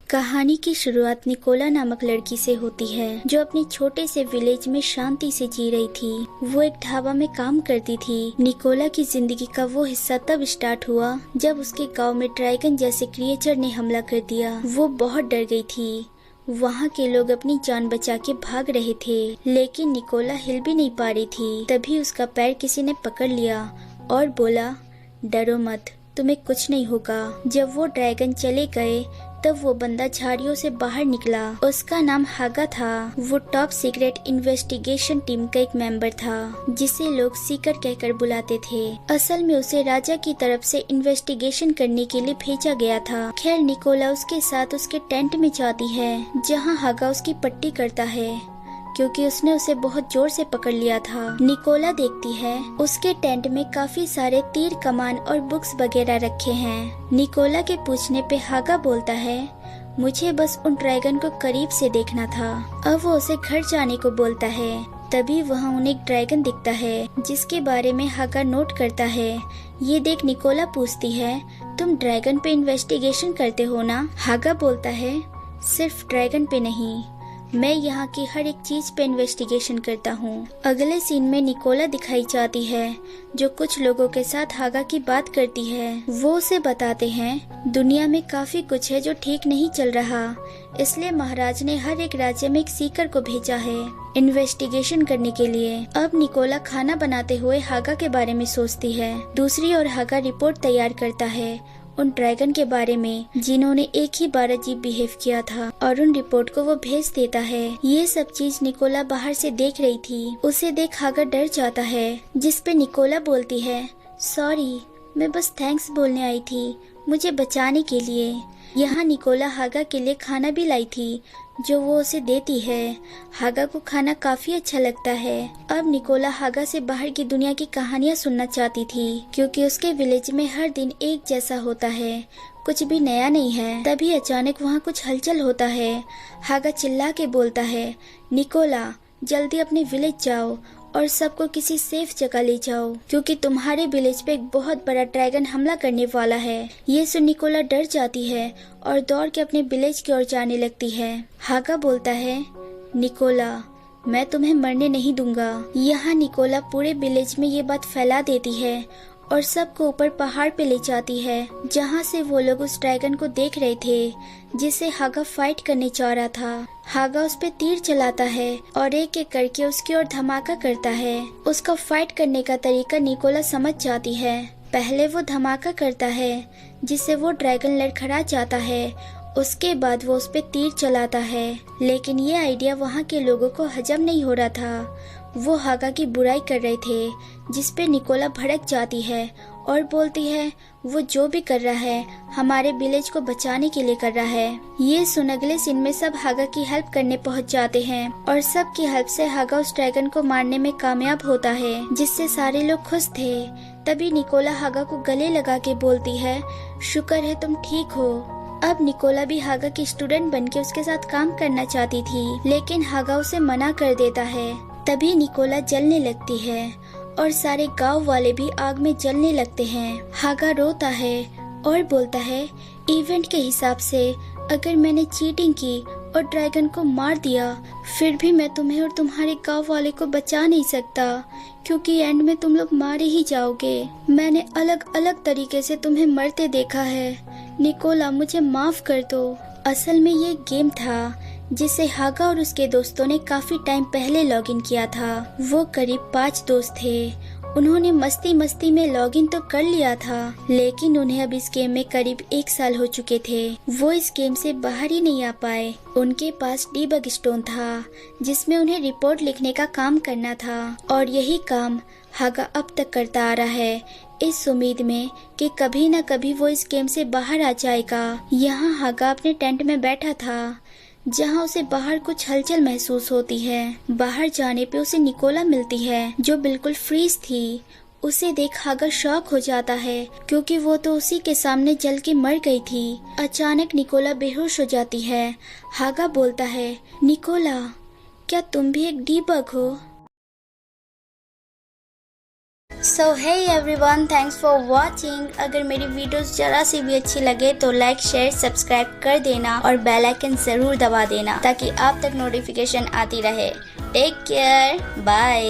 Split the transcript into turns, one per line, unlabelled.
कहानी की शुरुआत निकोला नामक लड़की से होती है जो अपने छोटे से विलेज में शांति से जी रही थी। वो एक ढाबा में काम करती थी। निकोला की जिंदगी का वो हिस्सा तब स्टार्ट हुआ जब उसके गांव में ड्रैगन जैसे क्रिएचर ने हमला कर दिया। वो बहुत डर गई थी। वहाँ के लोग अपनी जान बचा के भाग रहे थे, लेकिन निकोला हिल भी नहीं पा रही थी। तभी उसका पैर किसी ने पकड़ लिया और बोला, डरो मत, तुम्हें कुछ नहीं होगा। जब वो ड्रैगन चले गए तब वो बंदा झाड़ियों से बाहर निकला। उसका नाम हागा था। वो टॉप सीक्रेट इन्वेस्टिगेशन टीम का एक मेंबर था, जिसे लोग सीकर कहकर बुलाते थे। असल में उसे राजा की तरफ से इन्वेस्टिगेशन करने के लिए भेजा गया था। खैर, निकोला उसके साथ उसके टेंट में जाती है, जहाँ हागा उसकी पट्टी करता है क्योंकि उसने उसे बहुत जोर से पकड़ लिया था। निकोला देखती है उसके टेंट में काफी सारे तीर कमान और बुक्स वगैरह रखे हैं। निकोला के पूछने पे हागा बोलता है, मुझे बस उन ड्रैगन को करीब से देखना था। अब वो उसे घर जाने को बोलता है। तभी वहाँ उन्हें एक ड्रैगन दिखता है, जिसके बारे में हागा नोट करता है। ये देख निकोला पूछती है, तुम ड्रैगन पे इन्वेस्टिगेशन करते हो ना? हागा बोलता है, सिर्फ ड्रैगन पे नहीं, मैं यहाँ की हर एक चीज पे इन्वेस्टिगेशन करता हूँ। अगले सीन में निकोला दिखाई जाती है, जो कुछ लोगों के साथ हागा की बात करती है। वो उसे बताते हैं, दुनिया में काफी कुछ है जो ठीक नहीं चल रहा, इसलिए महाराज ने हर एक राज्य में एक सीकर को भेजा है इन्वेस्टिगेशन करने के लिए। अब निकोला खाना बनाते हुए हागा के बारे में सोचती है। दूसरी ओर हागा रिपोर्ट तैयार करता है उन ड्रैगन के बारे में जिन्होंने एक ही बार अजीब बिहेव किया था, और उन रिपोर्ट को वो भेज देता है। ये सब चीज निकोला बाहर से देख रही थी। उसे देख हागा डर जाता है, जिस पे निकोला बोलती है, सॉरी, मैं बस थैंक्स बोलने आई थी मुझे बचाने के लिए। यहाँ निकोला हागा के लिए खाना भी लाई थी, जो वो उसे देती है। हागा को खाना काफी अच्छा लगता है। अब निकोला हागा से बाहर की दुनिया की कहानियाँ सुनना चाहती थी, क्योंकि उसके विलेज में हर दिन एक जैसा होता है, कुछ भी नया नहीं है। तभी अचानक वहाँ कुछ हलचल होता है। हागा चिल्ला के बोलता है, निकोला, जल्दी अपने विलेज जाओ और सबको किसी सेफ जगह ले जाओ, क्योंकि तुम्हारे विलेज पे एक बहुत बड़ा ड्रैगन हमला करने वाला है। ये सुन निकोला डर जाती है और दौड़ के अपने विलेज की ओर जाने लगती है। हागा बोलता है, निकोला, मैं तुम्हें मरने नहीं दूंगा। यहाँ निकोला पूरे विलेज में ये बात फैला देती है और सबको ऊपर पहाड़ पे ले जाती है, जहाँ से वो लोग उस ड्रैगन को देख रहे थे, जिसे हागा फाइट करने जा रहा था। हागा उस पे तीर चलाता है और एक एक करके उसकी ओर धमाका करता है। उसका फाइट करने का तरीका निकोला समझ जाती है। पहले वो धमाका करता है, जिससे वो ड्रैगन लड़खड़ा जाता है। उसके बाद वो उस पे तीर चलाता है, लेकिन ये आइडिया वहाँ के लोगों को हजम नहीं हो रहा था। वो हागा की बुराई कर रहे थे, जिस पे निकोला भड़क जाती है और बोलती है, वो जो भी कर रहा है हमारे विलेज को बचाने के लिए कर रहा है। ये सुन अगले सीन में सब हागा की हेल्प करने पहुंच जाते हैं और सबकी हेल्प से हागा उस ड्रैगन को मारने में कामयाब होता है, जिससे सारे लोग खुश थे। तभी निकोला हागा को गले लगा के बोलती है, शुक्र है तुम ठीक हो। अब निकोला भी हागा की स्टूडेंट बनके उसके साथ काम करना चाहती थी, लेकिन हागा उसे मना कर देता है। तभी निकोला जलने लगती है और सारे गांव वाले भी आग में जलने लगते हैं। हागा रोता है और बोलता है, इवेंट के हिसाब से अगर मैंने चीटिंग की और ड्रैगन को मार दिया, फिर भी मैं तुम्हें और तुम्हारे गांव वाले को बचा नहीं सकता, क्योंकि एंड में तुम लोग मारे ही जाओगे। मैंने अलग अलग तरीके से तुम्हें मरते देखा है। निकोला, मुझे माफ कर दो। असल में ये गेम था जिसे हागा और उसके दोस्तों ने काफी टाइम पहले लॉगिन किया था। वो करीब 5 दोस्त थे। उन्होंने मस्ती मस्ती में लॉगिन तो कर लिया था, लेकिन उन्हें अब इस गेम में करीब 1 साल हो चुके थे। वो इस गेम से बाहर ही नहीं आ पाए। उनके पास डीबग स्टोन था, जिसमें उन्हें रिपोर्ट लिखने का काम करना था, और यही काम हागा अब तक करता आ रहा है, इस उम्मीद में कि कभी न कभी वो इस गेम से बाहर आ जाएगा। यहाँ हागा अपने टेंट में बैठा था, जहाँ उसे बाहर कुछ हलचल महसूस होती है। बाहर जाने पे उसे निकोला मिलती है, जो बिल्कुल फ्रीज थी। उसे देख हागा शॉक हो जाता है, क्योंकि वो तो उसी के सामने जल के मर गई थी। अचानक निकोला बेहोश हो जाती है। हागा बोलता है, निकोला, क्या तुम भी एक डीबग हो? So hey everyone, thanks for watching. अगर मेरी वीडियोस जरा सी भी अच्छी लगे तो लाइक शेयर सब्सक्राइब कर देना और बेल आइकन जरूर दबा देना ताकि आप तक नोटिफिकेशन आती रहे। Take care, bye.